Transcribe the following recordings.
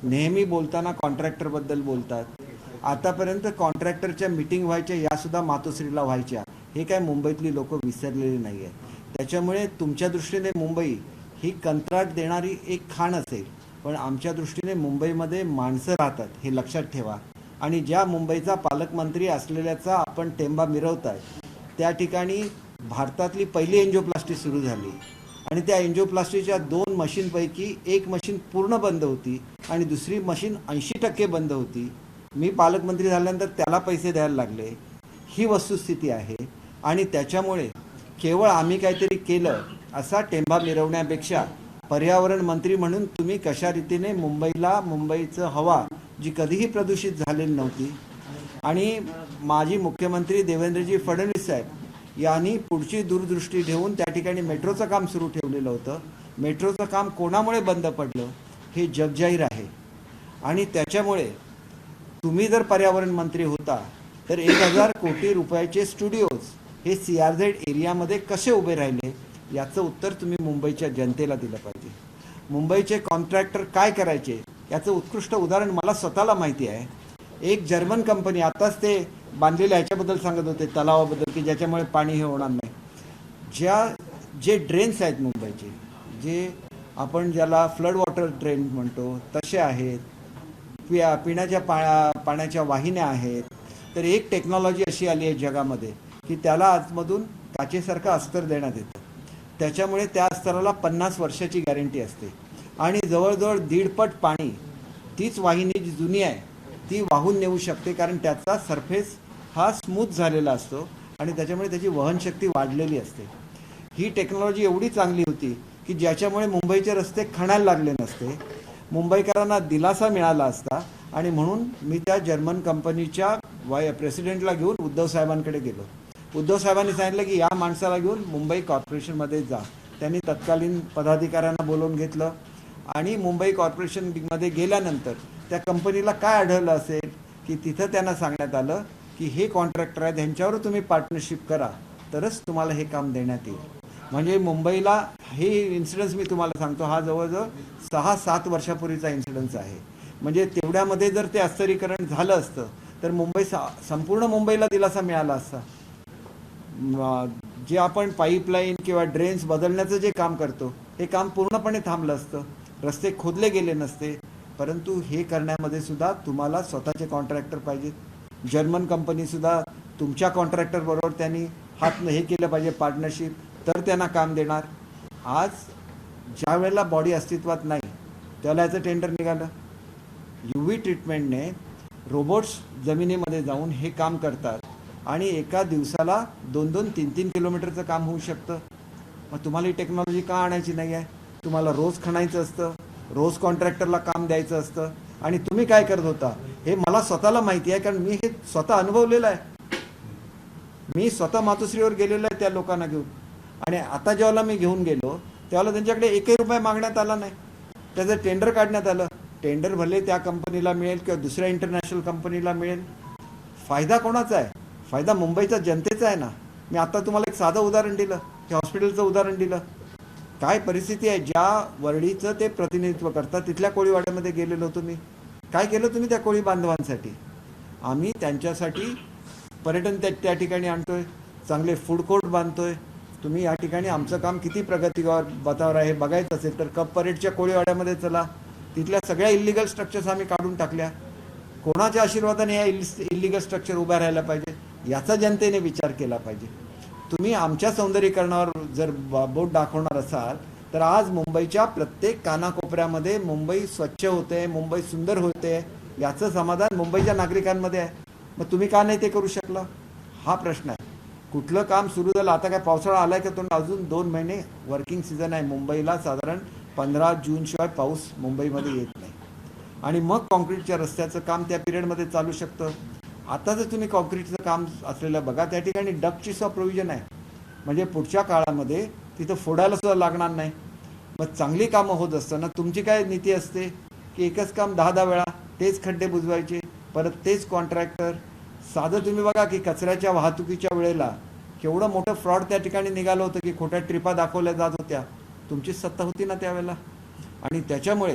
नेहमी बोलताना कॉन्ट्रॅक्टरबद्दल बोलतात. आतापर्यंत कॉन्ट्रॅक्टरच्या मीटिंग व्हायच्या, यासुद्धा मातोश्रीला व्हायच्या. हे काय मुंबईतली लोक विसरलेली नाही आहे. त्याच्यामुळे तुमच्या दृष्टीने मुंबई ही कंत्राट देणारी एक खाण असेल, पण आमच्या दृष्टीने मुंबईमध्ये माणसं राहतात, हे लक्षात ठेवा. आणि ज्या मुंबईचा पालकमंत्री असलेल्याचा आपण टेंबा मिरवताय, त्या ठिकाणी भारतातली पहिली एन्जिओप्लास्टी सुरू झाली आणि त्या एन्जिओप्लास्टीच्या 2 मशीनपैकी एक मशीन पूर्ण बंद होती आणि दुसरी मशीन 80% बंद होती. मी पालकमंत्री झाल्यानंतर त्याला पैसे द्यायला लागले. ही वस्तुस्थिती आहे. आणि त्याच्यामुळे केवळ आम्ही काहीतरी केलं असा टेंबा मिरवण्यापेक्षा पर्यावरण मंत्री म्हणून तुम्ही कशा रीतीने मुंबईचं हवा जी कधीही प्रदूषित झालेली नव्हती, आणि माजी मुख्यमंत्री देवेंद्रजी फडणवीस साहेब यांनी पुढची दूरदृष्टी ठेवून त्या ठिकाणी मेट्रोचं काम सुरू ठेवलेलं होतं. मेट्रोचं काम कोणामुळे बंद पडलं हे जगजाहीर आहे. आणि त्याच्यामुळे तुम्ही जर पर्यावरण मंत्री होता तर 1000 कोटी रुपयाचे स्टुडिओज हे CRZ एरियामध्ये कसे उभे राहिले याचं उत्तर तुम्ही मुंबईच्या जनतेला दिलं पाहिजे. मुंबईचे कॉन्ट्रॅक्टर काय करायचे याचं उत्कृष्ट उदाहरण मला स्वतःला माहिती आहे. एक जर्मन कंपनी, आताच ते बांधलेल्या ह्याच्याबद्दल सांगत होते, तलावाबद्दल, की ज्याच्यामुळे पाणी हे होणार नाही. जे ड्रेन्स आहेत मुंबईचे, जे आपण ज्याला फ्लड वॉटर ड्रेन म्हणतो तसे आहेत, पिण्याच्या पाण्याच्या वाहिन्या आहेत. तर एक टेक्नॉलॉजी अशी आली आहे जगामध्ये की त्याला आतमधून काचेसारखं अस्तर देण्यात येतं. त्याच्यामुळे त्या अस्तराला 50 वर्षाची गॅरंटी असते आणि जवळजवळ 1.5 पट पाणी तीच वाहिनी जी जुनी आहे ती वाहून नेऊ शकते, कारण त्याचा सरफेस हा स्मूथ झालेला असतो आणि त्याच्यामुळे त्याची वहनशक्ती वाढलेली असते. ही टेक्नॉलॉजी एवढी चांगली होती की ज्याच्यामुळे मुंबईचे रस्ते खणायला लागले नसते, मुंबईकरांना दिलासा मिळाला असता. आणि म्हणून मी त्या जर्मन कंपनीच्या प्रेसिडेंटला घेऊन उद्धव साहेबांकडे गेलो. उद्धव साहेबांनी सांगितलं की या माणसाला घेऊन मुंबई कॉर्पोरेशनमध्ये जा. त्यांनी तत्कालीन पदाधिकाऱ्यांना बोलवून घेतलं आणि मुंबई कॉर्पोरेशनमध्ये गेल्यानंतर त्या कंपनीला काय आढळलं असेल की तिथं त्यांना सांगण्यात आलं की हे कॉन्ट्रॅक्टर आहेत, ह्यांच्यावर तुम्ही पार्टनरशिप करा, तरच तुम्हाला हे काम देण्यात येईल. म्हणजे मुंबईला हे इन्सिडन्स मी तुम्हाला सांगतो, हा जवळजवळ 6-7 वर्षापूर्वीचा इन्सिडन्स आहे. म्हणजे तेवढ्यामध्ये जर ते अस्तरीकरण झालं असतं तर संपूर्ण मुंबईला दिलासा मिळाला असता. जे आपण पाईपलाईन किंवा ड्रेन्स बदलण्याचं जे काम करतो हे काम पूर्णपणे थांबलं असतं, रस्ते खोदले गेले नसते. परंतु हे करण्यामध्ये सुद्धा तुम्हाला स्वतःचे कॉन्ट्रॅक्टर पाहिजेत. जर्मन कंपनीसुद्धा तुमच्या कॉन्ट्रॅक्टरबरोबर त्यांनी हे केलं पाहिजे पार्टनरशिप, तर त्यांना काम देणार. आज ज्या वेळेला बॉडी अस्तित्वात नाही त्याला याचं टेंडर निघालं. UV ट्रीटमेंटने रोबोट्स जमिनीमध्ये जाऊन हे काम करतात आणि एका दिवसाला 2-2, 3-3 किलोमीटरचं काम होऊ शकतं. मग तुम्हाला ही टेक्नॉलॉजी का आणायची नाही आहे? तुम्हाला रोज खणायचं असतं, रोज कॉन्ट्रॅक्टरला काम द्यायचं असतं. आणि तुम्ही काय करत होता हे मला स्वतःला माहिती आहे, कारण मी हे स्वतः अनुभवलेलं आहे. मी स्वतः मातोश्रीवर गेलेलो आहे त्या लोकांना घेऊन. आणि आता जेव्हा मी घेऊन गेलो तेव्हा त्यांच्याकडे 1 रुपया मागण्यात आला नाही. त्याचं टेंडर काढण्यात आलं. टेंडर भले त्या कंपनीला मिळेल किंवा दुसऱ्या इंटरनॅशनल कंपनीला मिळेल, फायदा कोणाचा आहे? फायदा मुंबईच्या जनतेचा आहे ना. मी आता तुम्हाला एक साधं उदाहरण दिलं, ते हॉस्पिटलचं उदाहरण दिलं. काय परिस्थिती आहे, ज्या वर्डीचं ते प्रतिनिधित्व करतात तिथल्या कोळीवाड्यामध्ये गेलेलो होतो मी. काय केलं तुम्ही त्या कोळी बांधवांसाठी? आम्ही त्यांच्यासाठी पर्यटन त्या ठिकाणी आणतोय, चांगले फूड कोर्ट बांधतोय. तुम्ही या ठिकाणी आमचं काम किती प्रगतीवर बतावर आहे बघायचं असेल तर कप परेडच्या कोळीवाड्यामध्ये चला. तिथल्या सगळ्या इल्लिगल स्ट्रक्चर्स आम्ही काढून टाकल्या. कोणाच्या आशीर्वादाने या इल्लिगल स्ट्रक्चर उभ्या राहायला पाहिजे याचा जनतेने विचार केला पाहिजे. तुम्ही आमच्या सौंदर्यीकरणावर जर बोट दाखवणार असाल तर आज मुंबईच्या प्रत्येक कानाकोपऱ्यामध्ये मुंबई स्वच्छ होते, मुंबई सुंदर होते, याचं समाधान मुंबईच्या नागरिकांमध्ये आहे. मग तुम्ही का नाही ते करू शकला? हा प्रश्न आहे. कुठलं काम सुरू झालं? आता काय पावसाळा आलाय का? तो अजून 2 महिने वर्किंग सीझन आहे. मुंबईला साधारण 15 जूनशिवाय पाऊस मुंबईमध्ये येत नाही. आणि मग कॉन्क्रीटच्या रस्त्याचं काम त्या पिरियडमध्ये चालू शकतं. आता जर तुम्ही कॉन्क्रीटचं काम असलेलं बघा, त्या ठिकाणी डक्टची सुद्धा प्रोव्हिजन आहे. म्हणजे पुढच्या काळामध्ये तिथं फोडायला सुद्धा लागणार नाही. मग चांगली कामं होत असताना तुमची काय नीती असते की एकच काम 10-10 वेळा तेच खड्डे बुजवायचे, परत तेच कॉन्ट्रॅक्टर. साधं तुम्ही बघा की कचऱ्याच्या वाहतुकीच्या वेळेला केवढं मोठं फ्रॉड त्या ठिकाणी निघालं होतं की खोट्या ट्रिपा दाखवल्या जात होत्या. तुमची सत्ता होती ना त्यावेळेला. आणि त्याच्यामुळे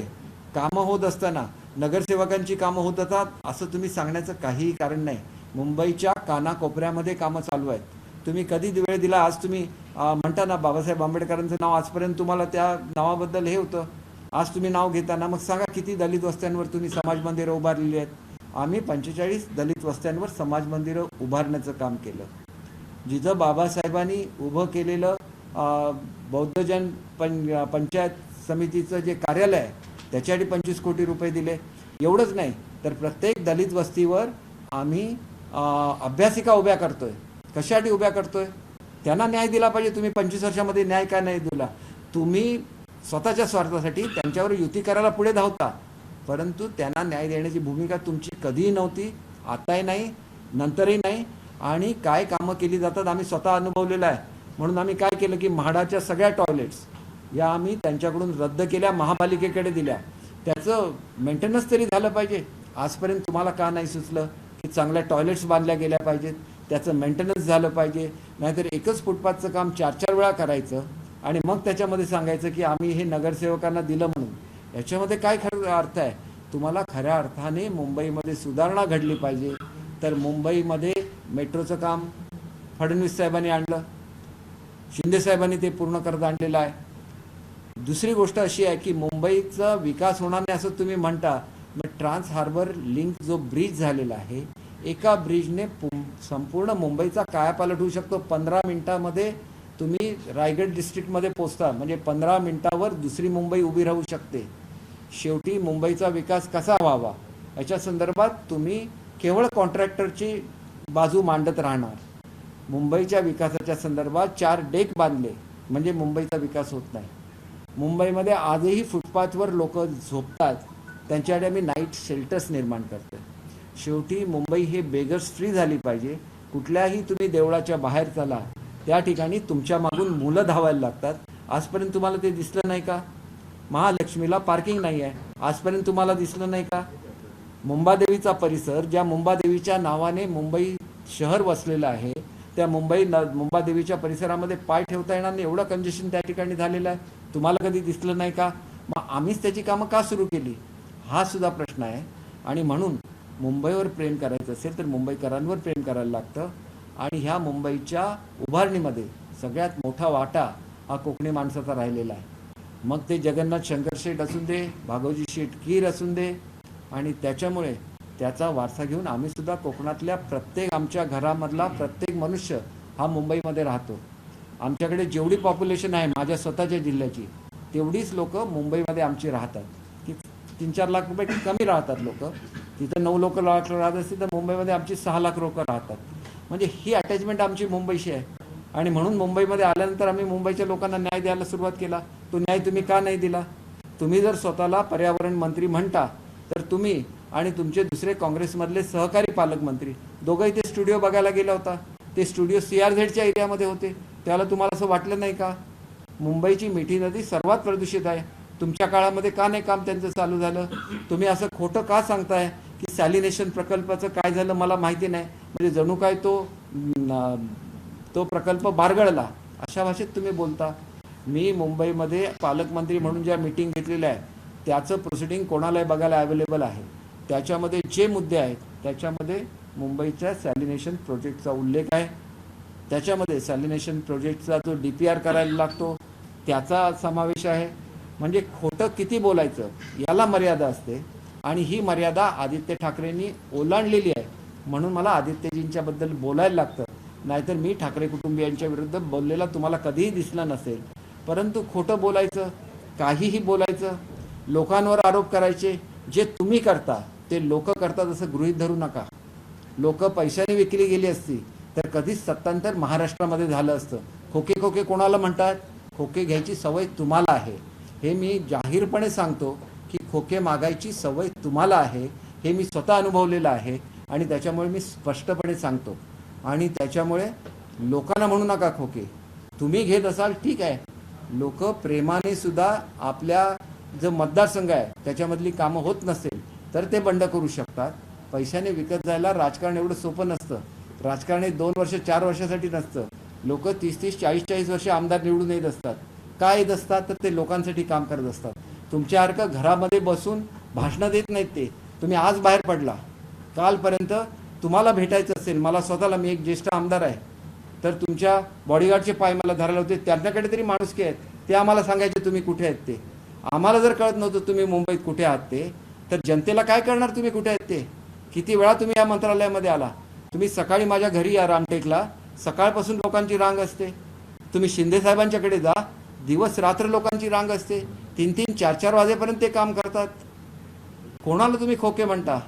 कामं होत असताना नगरसेवकांची कामं होत असतात असं तुम्ही सांगण्याचं काहीही कारण नाही. मुंबईच्या कानाकोपऱ्यामध्ये कामं चालू आहेत. तुम्ही कधी वेळ दिला? आज तुम्ही म्हणता ना बाबासाहेब आंबेडकरांचं नाव आजपर्यंत तुम्हाला त्या नावाबद्दल हे होतं, आज तुम्ही नाव घेताना मग सांगा किती दलित वस्त्यांवर तुम्ही समाज मंदिरं उभारलेली आहेत? आम्ही 45 दलित वस्त्यांवर समाज मंदिरं उभारण्याचं काम केलं. जिथं बाबासाहेबांनी उभं केलेलं बौद्धजन पंचायत समितीचं जे कार्यालय आहे त्याच्यासाठी 25 कोटी रुपये दिले. एवढंच नाही तर प्रत्येक दलित वस्तीवर आम्ही अभ्यासिका उभ्या करतोय. कशासाठी उभ्या करतोय? त्यांना न्याय दिला पाहिजे. तुम्ही 25 वर्षामध्ये न्याय का नाही दिला? तुम्ही स्वतःच्या स्वार्थासाठी त्यांच्यावर युती करायला पुढे धावता, परंतु त्यांना न्याय देण्याची भूमिका तुमची कधीही नव्हती, आताही नाही, नंतरही नाही. आणि काय कामं केली जातात आम्ही स्वतः अनुभवलेलं आहे. म्हणून आम्ही काय केलं की म्हाडाच्या सगळ्या टॉयलेट्स या आम्ही त्यांच्याकडून रद्द केल्या, महापालिकेकडे दिल्या. त्याचं मेंटेनन्स तरी झालं पाहिजे. आजपर्यंत तुम्हाला का नाही सुचलं की चांगल्या टॉयलेट्स बांधल्या गेल्या पाहिजेत, त्याचं मेंटेनन्स झालं पाहिजे? नाहीतर एकच फुटपाथचं काम 4-4 वेळा करायचं आणि मग त्याच्यामध्ये सांगायचं की आम्ही हे नगरसेवकांना दिलं म्हणून. याच्यामध्ये काय खरं अर्थ आहे? तुम्हाला खऱ्या अर्थाने मुंबईमध्ये सुधारणा घडली पाहिजे तर मुंबईमध्ये मेट्रोचं काम फडणवीस साहेबांनी आणलं, शिंदे साहेबांनी ते पूर्ण करत आणलेलं आहे. दुसरी गोष्ट अशी आहे की मुंबईचा विकास होणार नाही असं तुम्ही म्हणता, मग ट्रान्स हार्बर लिंक जो ब्रिज झालेला आहे, एका ब्रिजने संपूर्ण मुंबईचा कायापालट होऊ शकतो. 15 मिनिटामध्ये तुम्ही रायगड डिस्ट्रिक्टमध्ये पोहोचता, म्हणजे 15 मिनिटावर दुसरी मुंबई उभी राहू शकते. शेवटी मुंबईचा विकास कसा व्हावा याच्या संदर्भात तुम्ही केवळ कॉन्ट्रॅक्टरची बाजू मांडत राहणार. मुंबईच्या विकासाच्या संदर्भात 4 डेक बांधले म्हणजे मुंबईचा विकास होत नाही. मुंबईमध्ये आजही फुटपाथवर लोक झोपतात, त्यांच्यासाठी आम्ही नाईट शेल्टर्स निर्माण करतो. शेवटी मुंबई हे बेगर्स फ्री झाली पाहिजे. कुठल्याही तुम्ही देवळाच्या बाहेर चला, त्या ठिकाणी तुमच्या मागून मुलं धावायला लागतात. आजपर्यंत तुम्हाला ते दिसलं नाही का? महालक्ष्मीला पार्किंग नाही आहे, आजपर्यंत तुम्हाला दिसलं नाही का? मुंबादेवीचा परिसर, ज्या मुंबादेवीच्या नावाने मुंबई शहर वसलेलं आहे, त्या मुंबादेवीच्या परिसरामध्ये पाय ठेवता येणार नाही, एवढं कंजेशन त्या ठिकाणी झालेलं आहे. तुम्हाला कधी दिसलं नाही का? मग आम्हीच त्याची कामं का सुरू केली? हा सुद्धा प्रश्न आहे. आणि म्हणून मुंबईवर प्रेम करायचं असेल तर मुंबईकरांवर प्रेम करायला लागतं. आणि ह्या मुंबईच्या उभारणीमध्ये सगळ्यात मोठा वाटा हा कोकणी माणसाचा राहिलेला आहे. मग ते जगन्नाथ शंकर शेठ असून दे, भागवजी शेठ कीर असून दे. आणि त्याच्यामुळे त्याचा वारसा घेऊन आम्ही सुद्धा कोकणातल्या प्रत्येक आमच्या घरामधला प्रत्येक मनुष्य हा मुंबईमध्ये राहतो. आमच्याकडे जेवढी पॉप्युलेशन आहे माझ्या स्वतःच्या जिल्ह्याची, तेवढीच लोक मुंबईमध्ये आमची राहतात. की 3-4 लाख रुपये कमी राहतात लोक. तिथं 9 लाख राहत असतील तर मुंबईमध्ये आमची 6 लाख लोक राहतात. म्हणजे ही अटॅचमेंट आमची मुंबईशी आहे. आणि म्हणून मुंबईमध्ये आल्यानंतर आम्ही मुंबईच्या लोकांना न्याय द्यायला सुरुवात केला. तो न्याय तुम्ही का नाही दिला? तुम्ही जर स्वतःला पर्यावरण मंत्री म्हणता तर तुम्ही आणि तुमचे दुसरे काँग्रेसमधले सहकारी पालकमंत्री दोघंही ते स्टुडिओ बघायला गेला होता. ते स्टुडिओ CRZच्या एरियामध्ये होते. त्याला तुम्हाला असं वाटलं नाही का? मुंबईची मिठी नदी सर्वात प्रदूषित आहे. तुमच्या काळामध्ये का नाही काम त्यांचं चालू झालं? तुम्ही असं खोटं का सांगताय की सॅलिनेशन प्रकल्पाचं काय झालं मला माहिती नाही, म्हणजे जणू काय तो प्रकल्प बारगळला, अशा भाषेत तुम्ही बोलता. मी मुंबईमध्ये पालकमंत्री म्हणून ज्या मीटिंग घेतलेल्या आहे त्याचं प्रोसिडिंग कोणालाही बघायला अवेलेबल आहे. त्याच्यामध्ये जे मुद्दे आहेत त्याच्यामध्ये मुंबईच्या सॅलिनेशन प्रोजेक्टचा उल्लेख आहे. त्याच्यामध्ये सॅलिनेशन प्रोजेक्टचा जो DPR करायला लागतो त्याचा समावेश आहे. म्हणजे खोटं किती बोलायचं याला मर्यादा असते. आणि ही मर्यादा आदित्य ठाकरेंनी ओलांडलेली आहे. म्हणून मला आदित्यजींच्याबद्दल बोलायला लागतं. नाहीतर मी ठाकरे कुटुंबियांच्या विरुद्ध बोललेला तुम्हाला कधीही दिसलं नसेल. परंतु खोटं बोलायचं, काहीही बोलायचं, लोकांवर आरोप करायचे, जे तुम्ही करता ते लोक करतात असं गृहीत धरू नका. लोक पैशाने विकली गेली असती तर कधीच सत्तांतर महाराष्ट्रामध्ये झालं असतं. खोके कोणाला म्हणतात? खोके घ्यायची सवय तुम्हाला आहे. हे मी जाहीरपणे सांगतो की खोके मागायची सवय तुम्हाला आहे. हे मी स्वतः अनुभवलेलं आहे आणि त्याच्यामुळे मी स्पष्टपणे सांगतो. आणि त्याच्यामुळे लोकांना म्हणू नका खोके. तुम्ही घेत असाल ठीक आहे, लोक प्रेमाने सुद्धा आपल्या जो मतदारसंघ आहे त्याच्यामधली कामं होत नसेल तर ते बंड करू शकतात. पैशाने विकत जायला राजकारण एवढं सोपं नसतं. राजकारण हे 2 वर्ष 4 वर्षासाठी नसतं. लोक 30-30, 40-40 वर्ष आमदार निवडून येत असतात. काय येत असतात तर ते लोकांसाठी काम करत असतात. तुमच्यासारखं घरामध्ये बसून भाषणं देत नाहीत ते. तुम्ही आज बाहेर पडला, कालपर्यंत तुम्हाला भेटायचं असेल, मला स्वतःला, मी एक ज्येष्ठ आमदार आहे, तर तुमच्या बॉडीगार्डचे पाय मला धरायला होते, त्यांच्याकडे तरी माणुसकी आहेत, ते आम्हाला सांगायचे तुम्ही कुठे आहेत ते. आम्हाला जर कळत नव्हतं तुम्ही मुंबईत कुठे आहात ते, तर जनतेला काय करणार तुम्ही कुठे आहेत ते. किती वेळा तुम्ही या मंत्रालयामध्ये आला. तुम्ही सकाळी माझ्या घरी या रामटेकला, सकाळपासून लोकांची रांग असते. तुम्ही शिंदे साहेबांच्याकडे जा, दिवस रात्र लोकांची रांग असते. 3-3, 4-4 वाजेपर्यंत ते काम करतात. कोणाला तुम्ही खोके म्हणता,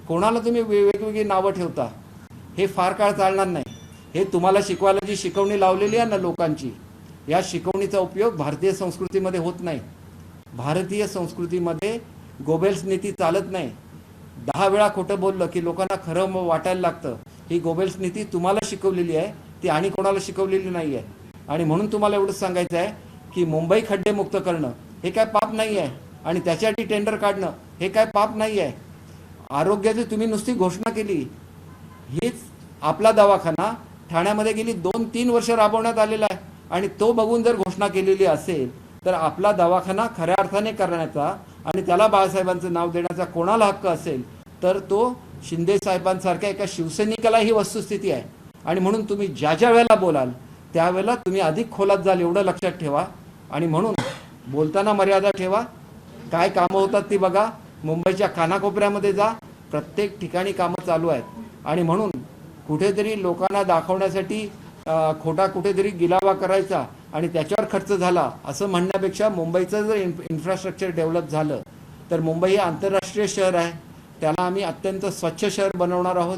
कोणाला तुम्ही वेगवेगळी नावं ठेवता. हे फार काळ चालणार नाही. हे तुम्हाला शिकवायला जी शिकवणी लावलेली आहे ना लोकांची, या शिकवणीचा उपयोग भारतीय संस्कृतीमध्ये होत नाही. भारतीय संस्कृतीमध्ये गोबेल्स नीती चालत नाही. 10 वेळा खोटं बोललं की लोकांना खरं वाटायला लागतं. ही गोबेल्स नीती तुम्हाला शिकवलेली आहे, ती आणि कोणाला शिकवलेली नाही आहे. आणि म्हणून तुम्हाला एवढंच सांगायचं आहे की मुंबई खड्डेमुक्त करणं हे काय पाप नाही आहे, आणि त्याच्यासाठी टेंडर काढणं हे काय पाप नाही आहे. आरोग्याची तुम्ही नुसती घोषणा केली. हीच आपला दवाखाना ठाण्यामध्ये गेली 2-3 वर्ष राबवण्यात आलेला आहे, आणि तो बघून जर घोषणा केलेली असेल तर आपला दवाखाना खऱ्या अर्थाने करण्याचा आणि त्याला बाळासाहेबांचं नाव देण्याचा कोणाला हक्क असेल तर तो शिंदे साहेबांसारख्या एका शिवसैनिकाला ही वस्तुस्थिती आहे. आणि म्हणून तुम्ही ज्या ज्या वेळेला बोलाल त्यावेळेला तुम्ही अधिक खोलात जाल, एवढं लक्षात ठेवा. आणि म्हणून बोलताना मर्यादा ठेवा. काय कामं होतात ती बघा. मुंबईच्या कानाकोपऱ्यामध्ये जा, प्रत्येक ठिकाणी कामं चालू आहेत. आणि म्हणून कुठेतरी लोकांना दाखवण्यासाठी खोटा कुठेतरी गिलावा करायचा आणि त्याच्यावर खर्च झाला असं म्हणण्यापेक्षा, मुंबईचं जर इन्फ्रास्ट्रक्चर डेव्हलप झालं तर मुंबई हे आंतरराष्ट्रीय शहर आहे. त्याला आम्ही अत्यंत स्वच्छ शहर बनवणार आहोत.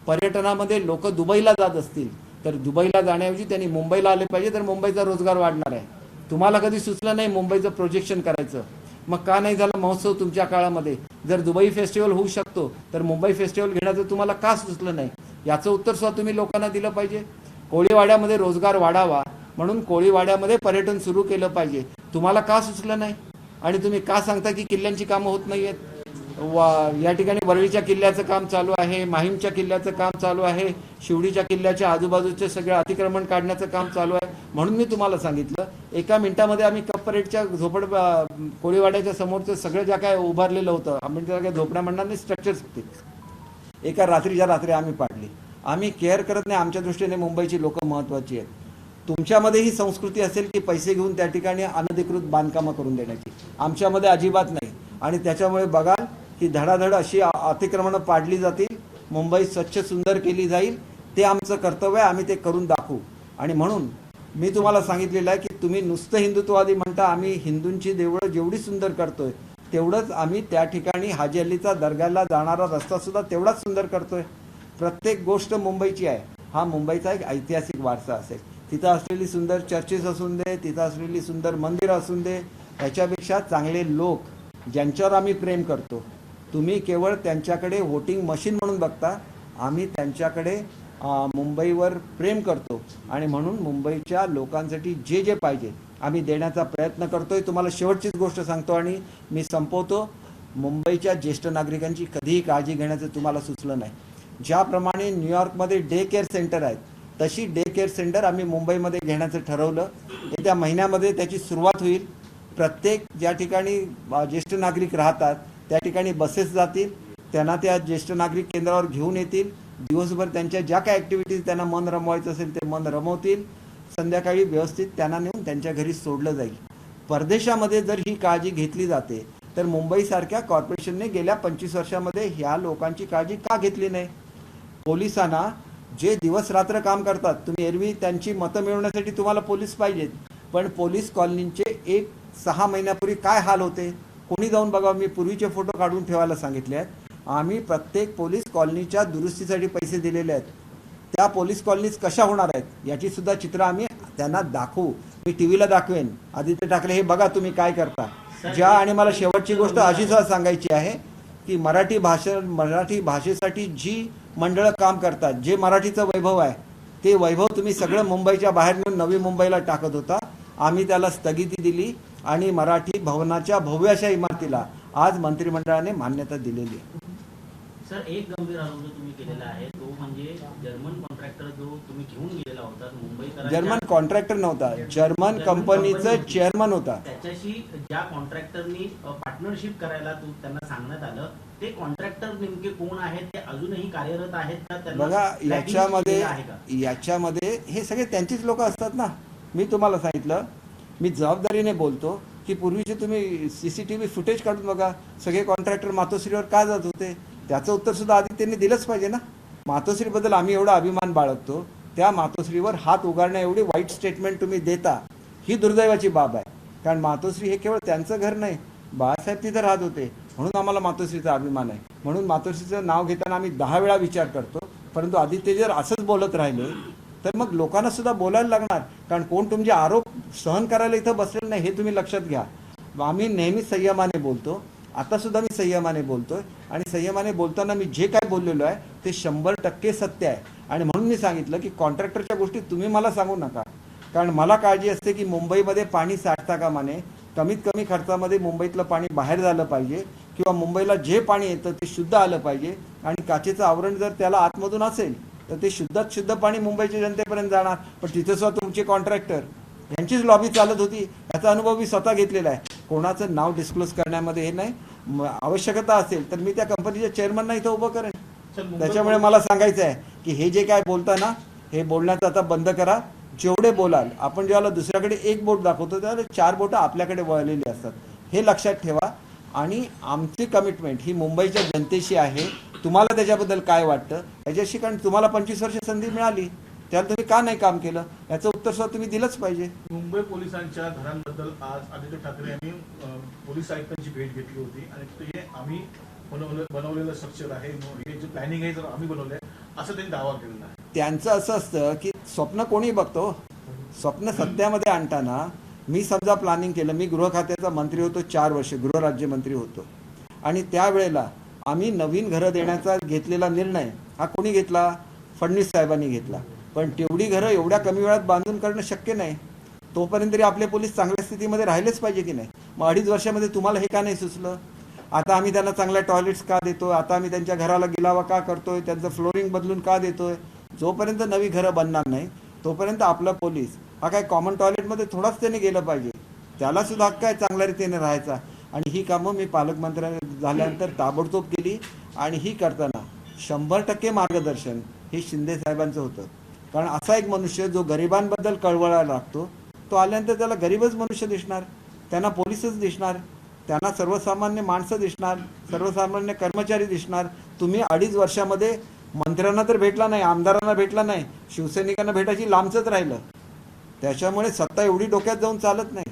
पर्यटनामध्ये लोक दुबईला जात असतील तर दुबईला जाण्याऐवजी त्यांनी मुंबईला आले पाहिजे, तर मुंबईचा रोजगार वाढणार आहे. तुम्हाला कधी सुचलं नाही मुंबईचं प्रोजेक्शन करायचं, मग का नाही झाला महोत्सव तुमच्या काळामध्ये? जर दुबई फेस्टिवल होऊ शकतो तर मुंबई फेस्टिवल घेण्याचं तुम्हाला का सुचलं नाही? याचं उत्तर सुद्धा तुम्ही लोकांना दिलं पाहिजे. कोळीवाड्यामध्ये रोजगार वाढावा म्हणून कोळीवाड्यामध्ये पर्यटन सुरू केलं पाहिजे. तुम्हाला का सुचलं नाही? आणि तुम्ही का सांगता की किल्ल्यांची कामं होत नाही आहेत? या ठिकाणी वरळीच्या किल्ल्याचं काम चालू आहे, माहीमच्या किल्ल्याचं काम चालू आहे, शिवडीच्या किल्ल्याच्या आजूबाजूचे सगळं अतिक्रमण काढण्याचं काम चालू आहे. म्हणून मी तुम्हाला सांगितलं, एका मिनिटामध्ये आम्ही कप परेडच्या कोळीवाड्याच्या समोरचं सगळं ज्या काय उभारलेलं होतं, आम्ही त्या काय झोपड्या म्हणणार नाही, स्ट्रक्चर्स होते, एका रात्रीच्या रात्री आम्ही पाडली. आम्ही केअर करत नाही. आमच्या दृष्टीने मुंबईची लोक महत्त्वाची आहेत. तुमच्यामध्ये ही संस्कृती असेल की पैसे घेऊन त्या ठिकाणी अनधिकृत बांधकामं करून देण्याची, आमच्यामध्ये अजिबात नाही. आणि त्याच्यामुळे बघाल की धडाधड अशी अतिक्रमणं पाडली जातील, मुंबई स्वच्छ सुंदर केली जाईल. ते आमचं कर्तव्य आहे, आम्ही ते करून दाखवू. आणि म्हणून मी तुम्हाला सांगितलेलं आहे की तुम्ही नुसतं हिंदुत्ववादी म्हणता, आम्ही हिंदूंची देवळं जेवढी सुंदर करतोय तेवढंच आम्ही त्या ठिकाणी हाजी अलीचा दर्ग्याला जाणारा रस्ता सुद्धा तेवढाच सुंदर करतोय. प्रत्येक गोष्ट मुंबईची आहे. हा मुंबईचा एक ऐतिहासिक वारसा असेल. तिथं असलेली सुंदर चर्चेस असून दे, तिथं असलेली सुंदर मंदिरं असून दे, याच्यापेक्षा चांगले लोक ज्यांच्यावर आम्ही प्रेम करतो. तुम्ही केवळ त्यांच्याकडे वोटिंग मशीन म्हणून बघता, आम्ही त्यांच्याकडे मुंबईवर प्रेम करतो. आणि म्हणून मुंबईच्या लोकांसाठी जे जे पाहिजे आम्ही देण्याचा प्रयत्न करतोय. तुम्हाला शेवटचीच गोष्ट सांगतो आणि मी संपवतो. मुंबईच्या ज्येष्ठ नागरिकांची कधीही काळजी घेण्याचं तुम्हाला सुचलं नाही. ज्याप्रमाणे न्यूयॉर्कमध्ये डे केअर सेंटर आहेत, तशी डे केअर सेंटर आम्ही मुंबईमध्ये घेण्याचं ठरवलं. येत्या महिन्यामध्ये त्याची सुरुवात होईल. प्रत्येक ज्या ठिकाणी ज्येष्ठ नागरिक राहतात त्या ठिकाणी बसेस जातील, त्यांना त्या ज्येष्ठ नागरिक केंद्रावर घेऊन येतील. दिवसभर त्यांच्या ज्या काही ॲक्टिव्हिटीज त्यांना मन रमवायचं असेल ते मन रमवतील. संध्याकाळी व्यवस्थित त्यांना नेऊन त्यांच्या घरी सोडलं जाईल. परदेशामध्ये जर ही काळजी घेतली जाते तर मुंबईसारख्या कॉर्पोरेशनने गेल्या 25 वर्षामध्ये ह्या लोकांची काळजी का घेतली नाही? पोलिसांना जे दिवस रात्र काम करतात, तुम्ही एरवी त्यांची मतं मिळवण्यासाठी तुम्हाला पोलीस पाहिजेत, पण पोलीस कॉलनीचे 6 महिन्यापूर्वी काय हाल होते कोणी जाऊन बघा. मी पूर्वीचे फोटो काढून ठेवायला सांगितले आहेत. आम्ही प्रत्येक पोलीस कॉलनीच्या दुरुस्तीसाठी पैसे दिलेले आहेत. त्या पोलीस कॉलनीज कशा होणार आहेत याची सुद्धा चित्र आम्ही त्यांना दाखवू. मी टीव्हीला दाखवेन. आदित्य ठाकरे हे बघा तुम्ही काय करता. आणि मला शेवटची गोष्ट अशी सुद्धा सांगायची आहे की मराठी भाषेसाठी जी मंडळं काम करतात, जे मराठीचं वैभव आहे ते वैभव तुम्ही सगळं मुंबईच्या बाहेर नेऊन नवी मुंबईला टाकत होता. आम्ही त्याला स्थगिती दिली आणि मराठी भवनाच्या भव्य अशा इमारतीला आज मंत्रिमंडळाने मान्यता दिलेली आहे. सर, एक गंभीर आरोप जो तुम्ही केलेला आहे तो म्हणजे जर्मन कॉन्ट्रॅक्टर जो तुम्ही घेऊन गेलेला होता मुंबईकरांच्या, जर्मन कॉन्ट्रॅक्टर नव्हता, जर्मन कंपनीचा चेअरमन होता. त्याच्याशी ज्या कॉन्ट्रॅक्टरनी पार्टनरशिप करायला त्यांना सांगण्यात आलं, ते कॉन्ट्रॅक्टर नेमके कोण आहेत, ते अजूनही कार्यरत आहेत का? त्यांना बघा, blacklist आहे का? याच्यामध्ये हे सगळे त्यांचीच लोक असतात ना. मी तुम्हाला सांगितलं, मी जबाबदारीने बोलतो की पूर्वीचे तुम्ही CCTV फुटेज काढून बघा, सगळे कॉन्ट्रॅक्टर मातोश्रीवर का जात होते. त्याचं उत्तर सुद्धा आधी त्यांनी दिलंच पाहिजे ना. मातोश्रीबद्दल आम्ही एवढा अभिमान बाळगतो, त्या मातोश्रीवर हात उगारण्या एवढी वाईट स्टेटमेंट तुम्ही देता, ही दुर्दैवाची बाब आहे. कारण मातोश्री हे केवळ त्यांचं घर नाही, बाळासाहेब तिथं राहत होते, म्हणून आम्हाला मातोश्रीचा अभिमान आहे. म्हणून मातोश्रीचं नाव घेताना आम्ही 10 वेळा विचार करतो. परंतु आधी ते जर असंच बोलत राहिले तर मग लोकांना सुद्धा बोलायला लागणार. कारण कोण तुमचे आरोप सहन करायला इथं बसलेलं नाही, हे तुम्ही लक्षात घ्या. आम्ही नेहमी संयमाने बोलतो, आता सुद्धा मी संयमाने बोलतोय. आणि संयमाने बोलताना मी जे काय बोललेलो आहे ते 100% सत्य आहे. आणि म्हणून मी सांगितलं की कॉन्ट्रॅक्टरच्या गोष्टी तुम्ही मला सांगू नका. कारण मला काळजी असते की मुंबईमध्ये पाणी साठता कामा नये, कमीत कमी खर्चामध्ये मुंबईतलं पाणी बाहेर झालं पाहिजे, किंवा मुंबईला जे पाणी येतं ते शुद्ध आलं पाहिजे. आणि काचेचं आवरण जर त्याला आतमधून असेल तर ते शुद्धात शुद्ध पाणी मुंबईच्या जनतेपर्यंत जाणार. पण तिथं सुद्धा तुमचे कॉन्ट्रॅक्टर यांचीच लॉबी चालत होती, याचा अनुभव मी स्वतः घेतलेला आहे. कोणाचं नाव डिस्क्लोज करण्यामध्ये हे नाही. आवश्यकता असेल तर मी त्या कंपनीच्या चेअरमनना इथं उभं करेन. त्याच्यामुळे मला सांगायचं आहे की हे जे काय बोलता ना, हे बोलण्याचं आता बंद करा. जेवढे बोलाल, आपण जेव्हा दुसऱ्याकडे एक बोट दाखवतो त्याला 4 बोटं आपल्याकडे वळलेली असतात, हे लक्षात ठेवा. आणि आमची कमिटमेंट ही मुंबईच्या जनतेशी आहे. तुम्हाला त्याच्याबद्दल काय वाटतं याच्याशी, कारण तुम्हाला 25 वर्ष संधी मिळाली, त्याला तुम्ही का नाही काम केलं याचं उत्तर सुद्धा तुम्ही दिलंच पाहिजे. मुंबई पोलिसांच्या घरांबद्दल आज आदित्य ठाकरे यांनी पोलीस आयुक्तांची भेट घेतली होती आणि ते आम्ही बनवलेलं स्ट्रक्चर आहे, हे जे प्लॅनिंग आहे आम्ही बनवलंय असं त्यांनी दावा केलेला आहे. त्यांचं असं असतं की स्वप्न कोणी बघतो, स्वप्न सत्यामध्ये आणताना. मी समजा प्लॅनिंग केलं, मी गृह खात्याचा मंत्री होतो 4 वर्ष, गृहराज्यमंत्री होतो. आणि त्यावेळेला आम्ही नवीन घरं देण्याचा घेतलेला निर्णय हा कोणी घेतला? फडणवीस साहेबांनी घेतला. पण तेवढी घरं एवढ्या कमी वेळात बांधून करणं शक्य नाही. तोपर्यंत तरी आपले पोलीस चांगल्या स्थितीमध्ये राहिलेच पाहिजे की नाही. मग 2.5 वर्षामध्ये तुम्हाला हे का नाही सुचलं? आता आम्ही त्यांना चांगल्या टॉयलेट्स का देतोय, आता आम्ही त्यांच्या घराला गिलावा का करतोय, त्यांचं फ्लोरिंग बदलून का देतोय? जोपर्यंत नवी घरं बनणार नाही तोपर्यंत आपला पोलीस हा काय कॉमन टॉयलेटमध्ये थोडाच त्याने गेलं पाहिजे, त्याला सुद्धा हक्क आहे चांगल्या रीतीने राहायचा. आणि ही कामं मी पालकमंत्री झाल्यानंतर ताबडतोब केली. आणि ही करताना 100% मार्गदर्शन हे शिंदे साहेबांचं होतं. कारण असा एक मनुष्य जो गरिबांबद्दल कळवळायला लागतो, तो आल्यानंतर त्याला गरीबच मनुष्य दिसणार, त्यांना पोलीसच दिसणार, त्यांना सर्वसामान्य माणसं दिसणार, सर्वसामान्य कर्मचारी दिसणार. तुम्ही 2.5 वर्षामध्ये मंत्र्यांना तर भेटला नाही, आमदारांना भेटला नाही, शिवसैनिकांना भेटायची लांबचंच राहिलं. त्याच्यामुळे सत्ता एवढी डोक्यात जाऊन चालत नाही,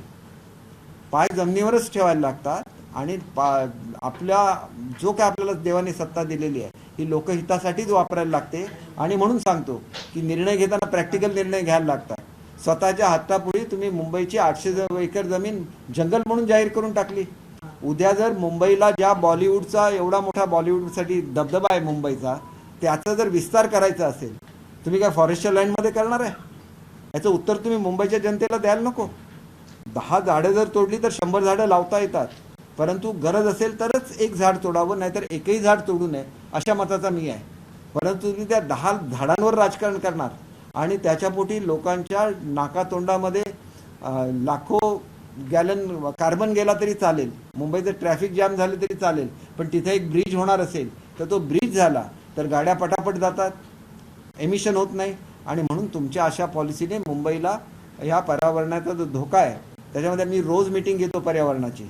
पाय जमिनीवरच ठेवायला लागतात. आणि आपल्या जो काय आपल्याला देवाने सत्ता दिलेली आहे ही लोकहितासाठीच वापरायला लागते. आणि म्हणून सांगतो की निर्णय घेताना प्रॅक्टिकल निर्णय घ्यायला लागतात. स्वतःच्या हातापुढे तुम्ही मुंबईची 800 एकर जमीन जंगल म्हणून जाहीर करून टाकली. उद्या जर मुंबईला ज्या बॉलिवूडचा एवढा मोठा बॉलिवूडसाठी दबदबा आहे मुंबईचा, त्याचा जर विस्तार करायचा असेल, तुम्ही काय फॉरेस्टच्या लँडमध्ये करणार आहे? याचं उत्तर तुम्ही मुंबईच्या जनतेला द्यायला नको. 10 झाडं जर तोडली तर 100 झाडं लावता येतात, परंतु गरज असेल तरच एक झाड तोडावं, नाहीतर एकही झाड तोडू नये अशा मताचा मी आहे. परंतु तुम्ही त्या 10 झाडांवर राजकारण करणार आणि त्याच्यापोटी लोकांच्या नाकातोंडामध्ये लाखो गॅलन कार्बन गेला तरी चालेल, मुंबईचं ट्रॅफिक जॅम झाले तरी चालेल, पण तिथे एक ब्रिज होणार असेल तर तो ब्रिज झाला तर गाड्या पटापट जातात, एमिशन होत नाही. आणि म्हणून तुमच्या अशा पॉलिसीने मुंबईला ह्या पर्यावरणाचा जो धोका आहे त्याच्यामध्ये मी रोज मीटिंग घेतो पर्यावरणाची.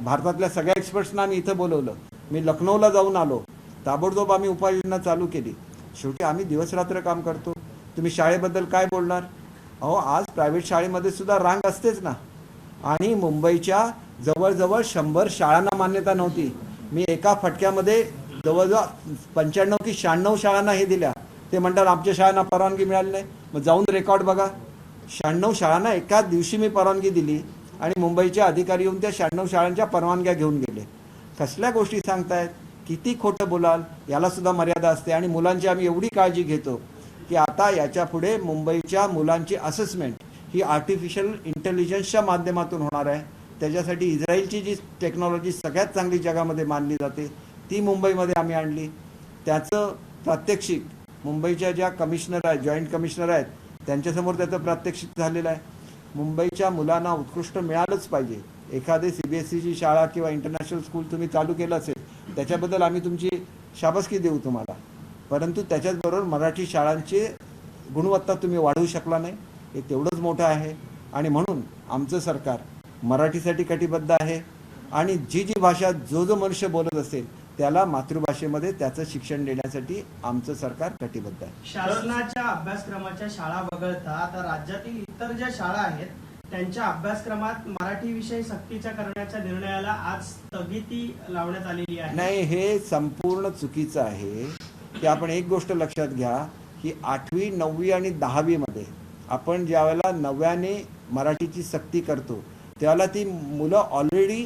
भारतातल्या सगळ्या एक्सपर्ट्सना आम्ही इथं बोलवलं, मी लखनौला जाऊन आलो, ताबडतोब आम्ही उपाययोजना चालू केली. शेवटी आम्ही दिवसरात्र काम करतो. तुम्ही शाळेबद्दल काय बोलणार? अहो, आज प्रायव्हेट शाळेमध्ये सुद्धा रांग असतेच ना. आणि मुंबईच्या जवळजवळ 100 शाळांना मान्यता नव्हती. मी एका फटक्यामध्ये जवळजवळ 95 की 96 शाळांना हे दिल्या. ते म्हणतात आमच्या शाळांना परवानगी मिळाली नाही. मग जाऊन रेकॉर्ड बघा, 96 शाळांना एकाच दिवशी मी परवानगी दिली आणि मुंबईचे अधिकारी येऊन त्या 96 शाळांच्या परवानग्या घेऊन गेले. कसल्या गोष्टी सांगतायत? किती खोटं बोलाल, याला सुद्धा मर्यादा असते. आणि मुलांची आम्ही एवढी काळजी घेतो की आता याच्या पुढे मुंबईच्या मुलांची असेसमेंट ही आर्टिफिशियल इंटेलिजन्सच्या माध्यमातून होणार आहे. त्याच्यासाठी इस्रायलची जी टेक्नॉलॉजी सगळ्यात चांगली जगामध्ये मानली जाते ती मुंबईमध्ये आम्ही आणली. त्याचं प्रात्यक्षिक मुंबईच्या ज्या कमिशनर आहेत, जॉईंट कमिशनर आहेत, त्यांच्यासमोर त्याचं प्रात्यक्षिक झालेलं आहे. मुंबईच्या मुलांना उत्कृष्ट मिळालंच पाहिजे. एखादी CBSEची शाळा किंवा इंटरनॅशनल स्कूल तुम्ही चालू केलं असेल त्याच्याबद्दल आम्ही तुमची शाबासकी देऊ तुम्हाला, परंतु त्याच्याचबरोबर मराठी शाळांची गुणवत्ता तुम्ही वाढवू शकला नाही, हे तेवढंच मोठं आहे. आणि म्हणून आमचं सरकार मराठीसाठी कटिबद्ध आहे आणि जी जी भाषा जो मनुष्य बोलत असेल त्याला मातृभाषेमध्ये त्याचं शिक्षण देण्यासाठी आमचं सरकार कटिबद्ध आहे. शासनाच्या अभ्यासक्रमाच्या शाळा वगळता आता राज्यातील इतर ज्या शाळा आहेत त्यांच्या अभ्यासक्रमात मराठी विषय सक्तीचा करण्याच्या निर्णयाला आज स्थगिती लावण्यात आलेली आहे. नाही, हे संपूर्ण चुकीचं आहे. की आपण एक गोष्ट लक्षात घ्या की 8वी 9वी आणि 10वी मध्ये आपण ज्यावेळेला नव्याने मराठीची सक्ती करतो त्यावेळेला ती मुलं ऑलरेडी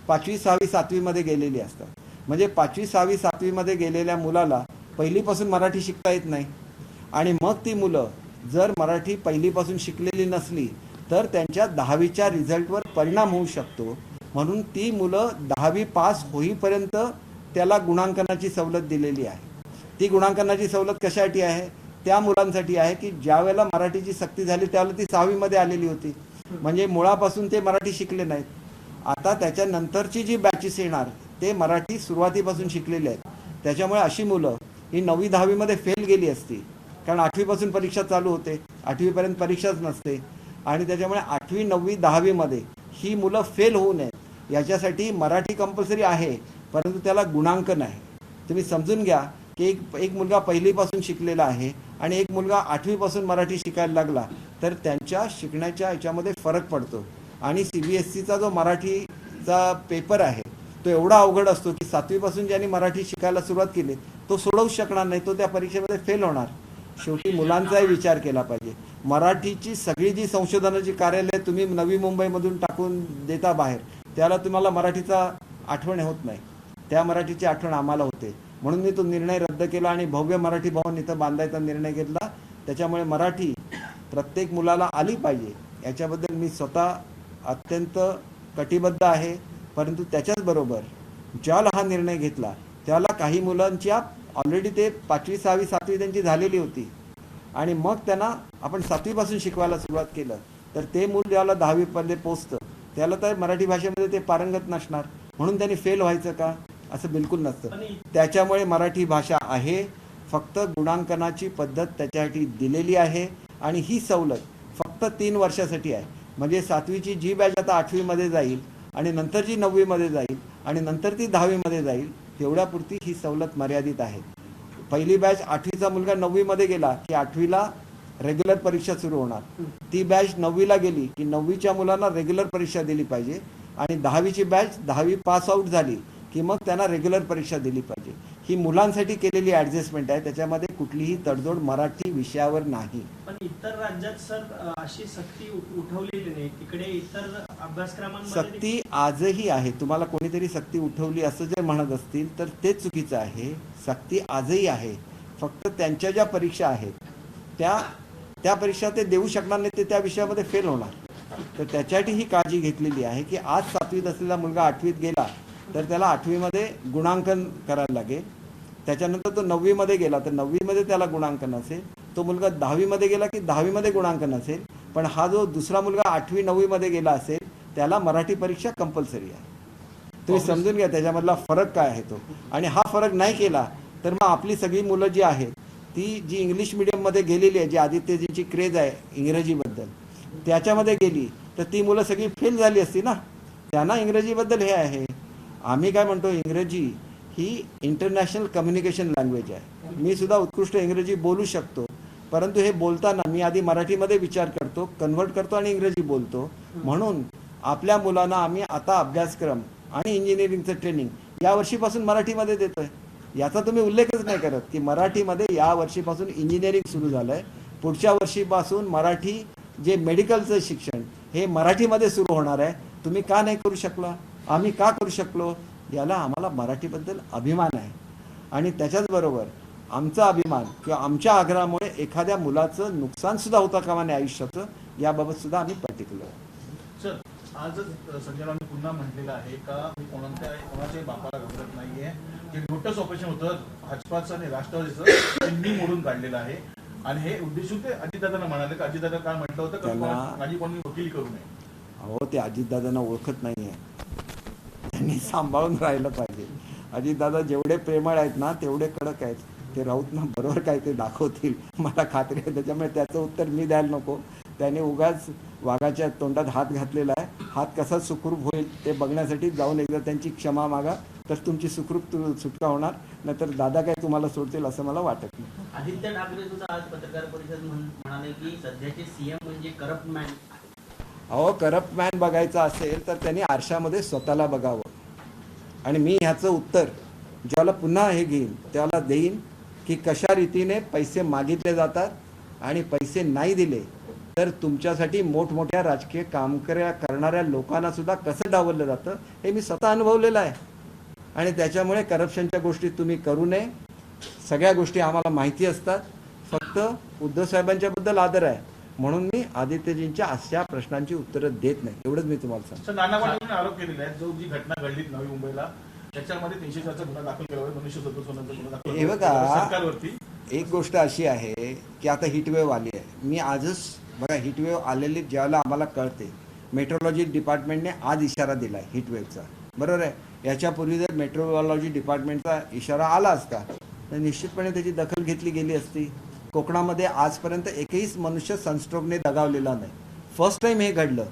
5वी 6वी 7वी मध्ये गेलेली असतात. म्हणजे 5वी 6वी 7वी मध्ये गेलेल्या मुलाला पहिलीपासून मराठी शिकता येत नाही आणि मग ती मुलं जर मराठी पहिलीपासून शिकलेली नसली तर त्यांच्या 10वीच्या रिझल्टवर परिणाम होऊ शकतो. म्हणून ती मुलं 10वी पास होईपर्यंत त्याला गुणांकनाची सवलत दिलेली आहे. ती गुणांकनाची सवलत कशासाठी आहे? त्या मुलांसाठी आहे की ज्या वेळेला मराठीची सक्ती झाली त्यावेळेला ती 6वी मध्ये आलेली होती, म्हणजे मुळापासून ते मराठी शिकले नाहीत. आता त्याच्यानंतरची जी बॅचेस येणार ते मराठी सुरुवातीपासून शिकलेले आहेत. त्याच्यामुळे अशी मुलं ही 9वी 10वी मध्ये फेल गेली असती, कारण 8वीपासून परीक्षा चालू होते, 8वीपर्यंत परीक्षाच नसते. आणि त्याच्यामुळे 8वी 9वी 10वी मध्ये ही मुलं फेल होऊ नयेत याच्यासाठी मराठी कंपल्सरी आहे, परंतु त्याला गुणांकन आहे. तुम्ही समजून घ्या की एक मुलगा पहिलीपासून शिकलेला आहे आणि एक मुलगा 8वीपासून मराठी शिकायला लागला तर त्यांच्या शिकण्याच्या याच्यामध्ये फरक पडतो. आणि CBSEचा जो मराठीचा पेपर आहे तो एवढा अवघड असतो की 7वीपासून ज्यांनी मराठी शिकायला सुरुवात केली तो सोडवूच शकणार नाही, तो त्या परीक्षेमध्ये फेल होणार. शेवटी मुलांचाही विचार केला पाहिजे. मराठीची सगळी जी संशोधनाची कार्यालय तुम्ही नवी मुंबईमधून टाकून देता बाहेर त्याला तुम्हाला मराठीचा आठवण होत नाही, त्या मराठीची आठवण आम्हाला होते. म्हणून मी तो निर्णय रद्द केला आणि भव्य मराठी भवन इथं बांधायचा निर्णय घेतला. त्याच्यामुळे मराठी प्रत्येक मुलाला आली पाहिजे याच्याबद्दल मी स्वतः अत्यंत कटिबद्ध आहे. परंतु त्याच्याचबरोबर ज्याला हा निर्णय घेतला त्याला काही मुलांच्या ऑलरेडी ते 5वी 6वी 7वी त्यांची झालेली होती आणि मग त्यांना आपण 7वीपासून शिकवायला सुरुवात केलं तर ते मूल ज्याला 10वीमध्ये पोचतं त्याला तर मराठी भाषेमध्ये ते पारंगत नसणार, म्हणून त्यांनी फेल व्हायचं का? असं बिलकुल नसतं. त्याच्यामुळे मराठी भाषा आहे, फक्त गुणांकनाची पद्धत त्याच्यासाठी दिलेली आहे आणि ही सवलत फक्त 3 वर्षासाठी आहे. म्हणजे 7वीची जी बॅच आता 8वीमध्ये जाईल आणि नंतर जी 9वीमध्ये जाईल आणि नंतर ती 10वीमध्ये जाईल तेवढ्यापुरती ही सवलत मर्यादित आहे. पहिली बॅच 8वीचा मुलगा 9वीमध्ये गेला की 8वीला रेग्युलर परीक्षा सुरू होणार. ती बॅच 9वीला गेली की 9वीच्या मुलांना रेग्युलर परीक्षा दिली पाहिजे आणि 10वीची बॅच 10वी पास आउट झाली की मग त्यांना रेग्युलर परीक्षा दिली पाहिजे. ही मुलांसाठी केलेली ॲडजस्टमेंट आहे, त्याच्यामध्ये कुठलीही तडजोड मराठी विषयावर नाही. पण इतर राज्यात सर अशी सक्ती उठवलेली नाही, तिकडे इतर अभ्यासक्रमांमध्ये सक्ती आजही आहे. तुम्हाला कोणीतरी सक्ती उठवली असं जर म्हणत असतील तर ते चुकीचं आहे. सक्ती आजही आहे, फक्त त्यांच्या ज्या परीक्षा आहेत त्या परीक्षा ते देऊ शकणार नाही, ते त्या विषयामध्ये फेल होणार. तर त्याच्यासाठी ही काळजी घेतलेली आहे की आज 7वीत असलेला मुलगा 8वीत गेला तर त्याला 8वीमध्ये गुणांकन करायला लागेल. त्याच्यानंतर तो 9वीमध्ये गेला तर 9वीमध्ये त्याला गुणांकन असेल. तो मुलगा 10वीमध्ये गेला की 10वीमध्ये गुणांकन असेल. पण हा जो दुसरा मुलगा 8वी 9वीमध्ये गेला असेल त्याला मराठी परीक्षा कंपल्सरी आहे. तुम्ही समजून घ्या त्याच्यामधला फरक काय आहे तो. आणि हा फरक नाही केला तर मग आपली सगळी मुलं जी आहेत ती जी इंग्लिश मिडियममध्ये गेलेली आहे, जी आदित्यजीची क्रेज आहे इंग्रजीबद्दल त्याच्यामध्ये गेली तर ती मुलं सगळी फेल झाली असती ना. त्यांना इंग्रजीबद्दल हे आहे. आम्ही काय म्हणतो, इंग्रजी ही इंटरनॅशनल कम्युनिकेशन लँग्वेज आहे. मी सुद्धा उत्कृष्ट इंग्रजी बोलू शकतो, परंतु हे बोलताना मी आधी मराठीमध्ये विचार करतो, कन्व्हर्ट करतो आणि इंग्रजी बोलतो. म्हणून आपल्या मुलांना आम्ही आता अभ्यासक्रम आणि इंजिनिअरिंगचं ट्रेनिंग या वर्षीपासून मराठीमध्ये देतोय. याचा तुम्ही उल्लेखच नाही करत की मराठीमध्ये या वर्षीपासून इंजिनिअरिंग सुरू झालं आहे, पुढच्या वर्षीपासून मराठी जे मेडिकलचं शिक्षण हे मराठीमध्ये सुरू होणार आहे. तुम्ही का नाही करू शकला? आम्ही का करू शकलो? याला आम्हाला मराठीबद्दल अभिमान आहे. आणि त्याच्याचबरोबर आमचा अभिमान किंवा आमच्या आग्रहामुळे एखाद्या मुलाचं नुकसान सुद्धा होता कामा नये आयुष्याचं, याबाबत सुद्धा आम्ही पर्टिक्युलर. सर आजच संजय राऊतांनी पुन्हा म्हटलेलं आहे का मी कोणाच्याही बापाला घाबरत नाहीये. जे मोठंच ऑपरेशन होतं भाजपाचं आणि राष्ट्रवादीचं त्यांनी मोडून काढलेलं आहे आणि हे उद्देशून ते अजितदादांना म्हणाले की अजितदादा काय म्हटलं होतं का माझी कोणी वकील करू नये. अहो ते अजितदादांना ओळखत नाही आहे, त्यांनी सांभाळून राहिलं पाहिजे. अजितदादा जेवढे प्रेमळ आहेत ना तेवढे कडक आहेत. ते राऊतना बरोबर काय ते दाखवतील मला खात्री आहे. त्याच्यामुळे त्याचं उत्तर मी द्यायला नको. त्याने उगाच वाघाच्या तोंडात हात घातलेला आहे. हात कसा सुखरूप होईल ते बघण्यासाठी जाऊन एकदा त्यांची क्षमा मागा, तर तुमची सुखरूप सुटका होणार. नाहीतर दादा काय तुम्हाला सोडतील असं मला वाटत नाही. आदित्य ठाकरे सुद्धा आज पत्रकार परिषद म्हणाले की सध्याचे सीएम म्हणजे करप्ट मॅन. अहो करप्ट मॅन बघायचं असेल तर त्यांनी आरशामध्ये स्वतःला बघावं. आणि मी ह्याचं उत्तर ज्याला पुन्हा हे घेईन त्याला देईन की कशा रीतीने पैसे मागितले जातात आणि पैसे नाही दिले तर तुमच्यासाठी मोठमोठ्या राजकीय काम करणाऱ्या लोकांना सुद्धा कसं डावललं जातं हे मी स्वतः अनुभवलेलं आहे. आणि त्याच्यामुळे करप्शनच्या गोष्टी तुम्ही करू नये. सगळ्या गोष्टी आम्हाला माहिती असतात. फक्त उद्धव साहेबांच्याबद्दल आदर आहे म्हणून मी आदित्यजींच्या अशा प्रश्नांची उत्तरं देत नाही. एवढंच मी तुम्हाला सांगतो. नाना पाटलांनी आरोप केलेला आहे जो जी घटना घडली नवी मुंबईला त्याच्यामध्ये 304चा गुन्हा दाखल केला आहे. मनुष्य सत्वसोनाचा गुन्हा दाखल हे बघा, सरकारवरती एक गोष्ट अशी आहे की आता हीटवेव्ह आली आहे. मी आजच बघा हीटवेव्ह आलेली ज्यावेळेला आम्हाला कळते मेट्रोलॉजी डिपार्टमेंटने आज इशारा दिला आहे हीटवेव्हचा, बरोबर आहे. याच्यापूर्वी जर मेट्रोलॉजी डिपार्टमेंटचा इशारा आला असता तर निश्चितपणे त्याची दखल घेतली गेली असती. कोकणामध्ये आजपर्यंत एकही मनुष्य सनस्ट्रोकने दगावलेला नाही. फर्स्ट टाइम हे घडलं.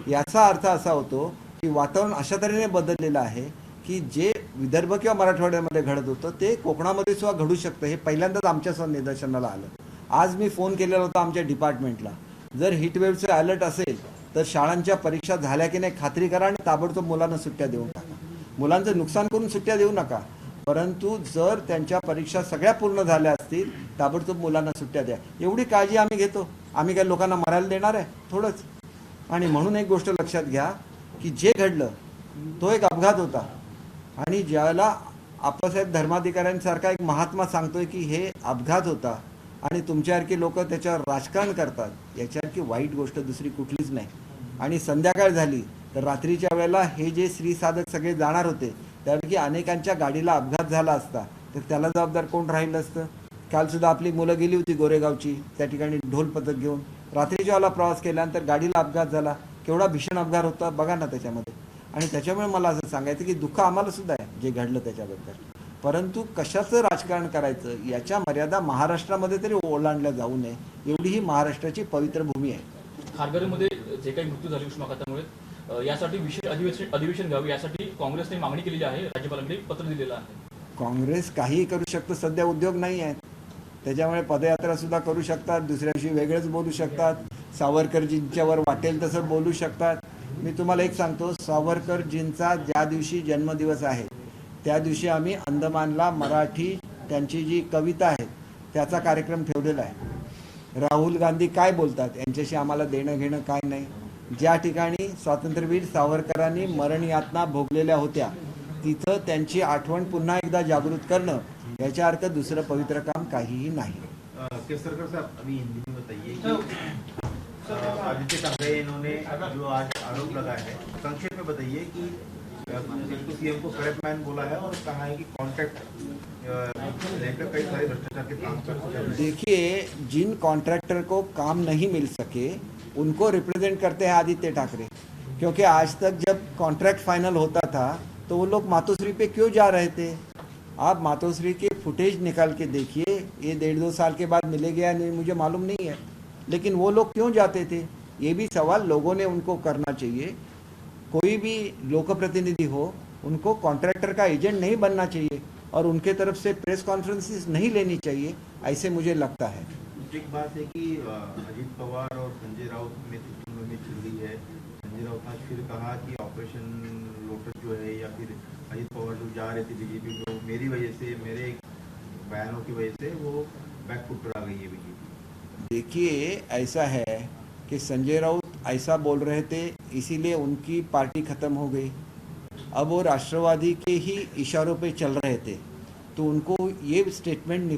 याचा अर्थ असा होतो की वातावरण अशा तऱ्हेने बदललेलं आहे की जे विदर्भ किंवा मराठवाड्यामध्ये घडत होतं ते कोकणामध्ये सुद्धा घडू शकतं. हे पहिल्यांदाच आमच्या निदर्शनाला आलं. आज मी फोन केलेला होता आमच्या डिपार्टमेंटला, जर हीटवेव्हचं अलर्ट असेल तर शाळांच्या परीक्षा झाल्या की नाही खात्री करा आणि ताबडतोब मुलांना सुट्ट्या देऊन टाका. मुलांचं नुकसान करून सुट्ट्या देऊ नका, परंतु जर त्यांच्या परीक्षा सगळ्या पूर्ण झाल्या असतील ताबडतोब मुलांना सुट्ट्या द्या. एवढी काळजी आम्ही घेतो. आम्ही काय लोकांना मरायला देणार आहे थोडंच. आणि म्हणून एक गोष्ट लक्षात घ्या की जे घडलं तो एक अपघात होता. आणि ज्याला आप्पासाहेब धर्माधिकाऱ्यांसारखा एक महात्मा सांगतोय की हे अपघात होता आणि तुमच्यासारखी लोक त्याच्यावर राजकारण करतात, याच्यासारखी वाईट गोष्ट दुसरी कुठलीच नाही. आणि संध्याकाळ झाली तर रात्रीच्या वेळेला हे जे श्री साधक सगळे जाणार होते त्यापैकी अनेकांच्या गाडीला अपघात झाला असता तर त्याला जबाबदार कोण राहिलं असतं. कालसुद्धा आपली मुलं गेली होती गोरेगावची, त्या ठिकाणी ढोल पथक घेऊन रात्रीच्या वेळेला प्रवास केल्यानंतर गाडीला अपघात झाला. केवढा भीषण अपघात होता बघा ना त्याच्यामध्ये. आणि त्याच्यामुळे मला असं सांगायचं की दुःख आम्हाला सुद्धा आहे जे घडलं त्याच्याबद्दल, परंतु कशाचं राजकारण करायचं याच्या मर्यादा महाराष्ट्रामध्ये तरी ओलांडल्या जाऊ नये एवढी ही महाराष्ट्राची पवित्र भूमी आहे. खारघरमध्ये जे काही मृत्यू झाले उष्माघातामुळे यासाठी विशेष अधिवेशन घ्यावे यासाठी काँग्रेसने मागणी केलेली आहे. राज्यपालांकडे पत्र दिलेलं आहे. काँग्रेस काहीही करू शकतं. सध्या उद्योग नाही आहेत त्याच्यामुळे पदयात्रा सुद्धा करू शकतात. दुसऱ्या दिवशी वेगळंच बोलू शकतात. सावरकरजींच्यावर वाटेल तसं बोलू शकतात. मी तुम्हाला एक सांगतो, सावरकरजींचा ज्या दिवशी जन्मदिवस आहे त्या दिवशी आम्ही अंदमानला मराठी त्यांची जी कविता आहे त्याचा कार्यक्रम ठेवलेला आहे. राहुल गांधी काय बोलतात यांच्याशी आम्हाला देणं घेणं काय नाही. ज्या ठिकाणी स्वातंत्र्यवीर सावरकरांनी मरण यातना भोगलेल्या होत्या तिथं त्यांची आठवण पुन्हा एकदा जागृत करणं याच्या अर्थ दुसरं पवित्र काम काहीही नाही. केसरकर साहब, अभी हिंदी में बताइए कि आदित्य ठाकरे इन्होंने जो आज आरोप लगाया है संक्षेप में बताइए कि सीएम को करप्ट मैन बोला है और कहा है कि कॉन्ट्रैक्ट लेकर कई सारे भ्रष्टाचार के काम करते हैं. देखिए, जिन कॉन्ट्रैक्टर को काम नहीं मिल सके उनको रिप्रेजेंट करते हैं आदित्य ठाकरे, क्योंकि आज तक जब कॉन्ट्रैक्ट फाइनल होता था तो वो लोग मातोश्री पे क्यों जा रहे थे. आप मातोश्री के फुटेज निकाल के देखिए, ये 1.5-2 साल के बाद मिलेगा या नहीं मुझे मालूम नहीं है, लेकिन वो लोग क्यों जाते थे ये भी सवाल लोगों ने उनको करना चाहिए. कोई भी लोकप्रतिनिधि हो उनको कॉन्ट्रैक्टर का एजेंट नहीं बनना चाहिए और उनके तरफ से प्रेस कॉन्फ्रेंसेस नहीं लेनी चाहिए, ऐसे मुझे लगता है. एक बात है कि अजीत पवार और संजय राउत में तीनों में छिड़ गई है. संजय राउत ने फिर कहा कि ऑपरेशन लोटस जो है या फिर अजीत पवार जो जा रहे थे बीजेपी में मेरी वजह से, मेरे बयानों की वजह से वो बैकफुट पर आ गई है बीजेपी. देखिए, ऐसा है कि संजय राउत ऐसा बोल रहे थे इसीलिए उनकी पार्टी ख़त्म हो गई. अब वो राष्ट्रवादी के ही इशारों पे चल रहे थे तो उनको ये स्टेटमेंट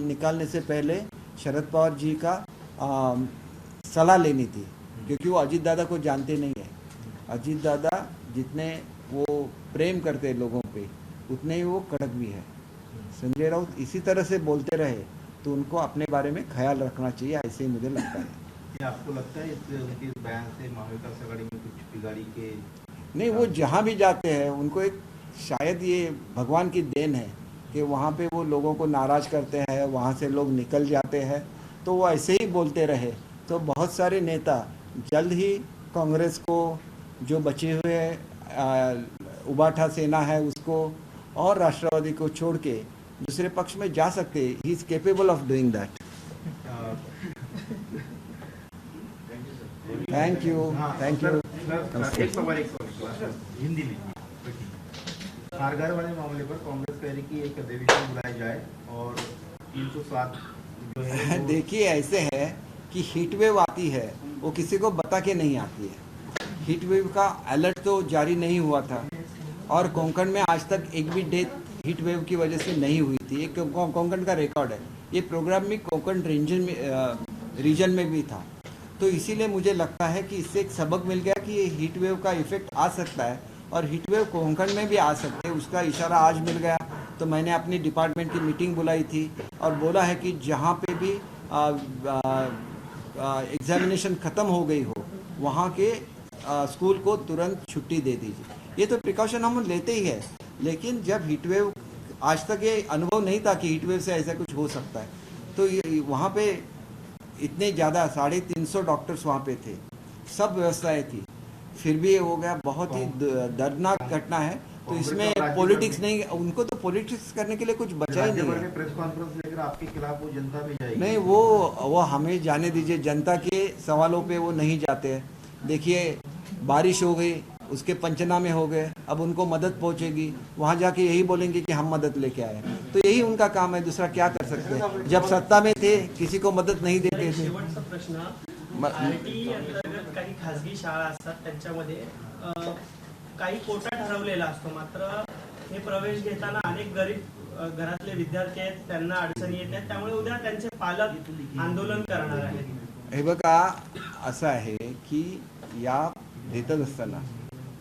निकालने से पहले शरद पवार जी का सलाह लेनी थी, क्योंकि वो अजीत दादा को जानते नहीं है. अजीत दादा जितने वो प्रेम करते हैं लोगों पे उतने ही वो कड़क भी है। संजय राउत इसी तरह से बोलते रहे तो उनको अपने बारे में ख्याल रखना चाहिए, ऐसे ही मुझे लगता है। ये आपको लगता है उनके इस बयान से महाविकास आघाड़ी में कुछ बिगाड़ी के? नहीं, वो जहाँ भी जाते हैं उनको एक शायद ये भगवान की देन है कि वहाँ पे वो लोगों को नाराज करते हैं, वहाँ से लोग निकल जाते हैं, तो वो ऐसे ही बोलते रहे तो बहुत सारे नेता जल्द ही कांग्रेस को जो बचे हुए उबाठा सेना है उसको और राष्ट्रवादी को छोड़ के दूसरे पक्ष में जा सकते। He is capable of doing that. Thank you. एक सवाल हिंदी में कारगर वाले मामले पर कांग्रेस कह रही कि एक अधिवेशन बुलाया जाए और 307 जो है देखिए, ऐसे है कि हीट वेव आती है वो किसी को बता के नहीं आती है। हीट वेव का अलर्ट तो जारी नहीं हुआ था और कोंकण में आज तक एक भी डेथ हीट वेव की वजह से नहीं हुई थी। एक कोंकण का रिकॉर्ड है। ये प्रोग्राम भी कोंकण रीजन में भी था, तो इसीलिए मुझे लगता है कि इससे एक सबक मिल गया कि ये हीट वेव का इफेक्ट आ सकता है और हीट वेव कोंकण में भी आ सकते हैं। उसका इशारा आज मिल गया, तो मैंने अपनी डिपार्टमेंट की मीटिंग बुलाई थी और बोला है कि जहाँ पे भी एग्जामिनेशन ख़त्म हो गई हो वहाँ के स्कूल को तुरंत छुट्टी दे दीजिए। ये तो प्रिकॉशन हम लेते ही है, लेकिन जब हीट वेव आज तक ये अनुभव नहीं था कि हीट वेव से ऐसा कुछ हो सकता है, तो ये वहाँ पे इतने ज़्यादा 350 डॉक्टर्स वहाँ पे थे, सब व्यवस्थाएं थी, फिर भी ये हो गया। बहुत ही दर्दनाक घटना है। तो इसमें पॉलिटिक्स नहीं, उनको तो पॉलिटिक्स करने के लिए कुछ बचा ही नहीं है। प्रेस कॉन्फ्रेंस लेकर आपके खिलाफ वो जनता में जाएगी? नहीं, वो हमें जाने दीजिए, जनता के सवालों पे वो नहीं जाते हैं। देखिए, बारिश हो गई, उसके पंचनामे हो गए, अब उनको मदद पहुंचेगी, वहां जाके यही बोलेंगे कि हम मदद लेके आए, तो यही उनका काम है, दूसरा क्या कर सकते हैं। जब सत्ता में थे किसी को मदद नहीं देते थे। शेवटचा प्रश्न, आरटी अंतर्गत काही खासगी शाळा असतात त्यांच्यामध्ये काही कोटा ठरवलेला असतो, मात्र हे प्रवेश घेताना अनेक गरीब घरातले विद्यार्थी आहेत, त्यांना अडचणी येत आहेत, त्यामुळे उद्या त्यांचे पालक आंदोलन करणार आहेत। हे बघा, असं आहे की या देतच असताना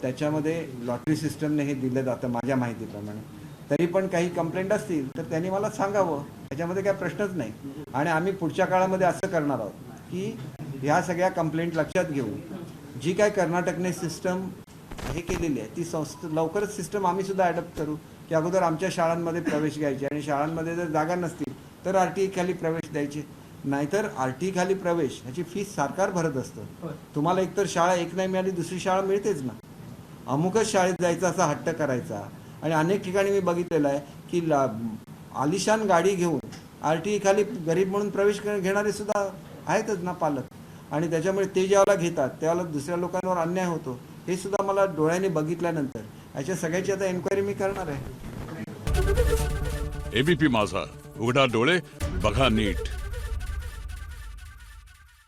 त्याच्यामध्ये लॉटरी सिस्टमने हे दिलं जातं माझ्या माहितीप्रमाणे। तरी पण काही कंप्लेंट असतील तर त्यांनी मला सांगावं, त्याच्यामध्ये काय प्रश्नच नाही। आणि आम्ही पुढच्या काळामध्ये असं करणार आहोत की ह्या सगळ्या कंप्लेंट लक्षात घेऊन जी काय कर्नाटकने सिस्टम हे केलेली आहे ती लवकरच सिस्टम आम्ही सुद्धा ॲडॉप्ट करू की अगोदर आमच्या शाळांमध्ये प्रवेश घ्यायचे आणि शाळांमध्ये जर जागा नसतील तर RTI खाली प्रवेश द्यायचे, नाहीतर RTI खाली प्रवेश ह्याची फीस सरकार भरत असतं। तुम्हाला एकतर शाळा एक नाही मिळाली दुसरी शाळा मिळतेच ना, अमुकच शाळेत जायचा असा हट्ट करायचा। आणि अनेक ठिकाणी मी बघितलेलं आहे की आलिशान गाडी घेऊन RTI खाली गरीब म्हणून प्रवेश घेणारे सुद्धा आहेतच ना पालक, आणि त्याच्यामुळे ते ज्यावेळेला घेतात त्यावेळेला दुसऱ्या लोकांवर अन्याय होतो। हे सुद्धा मला डोळ्याने बघितल्यानंतर याच्या सगळ्याची आता एन्क्वायरी मी करणार आहे। ABP माझा, उघडा डोळे बघा नीट।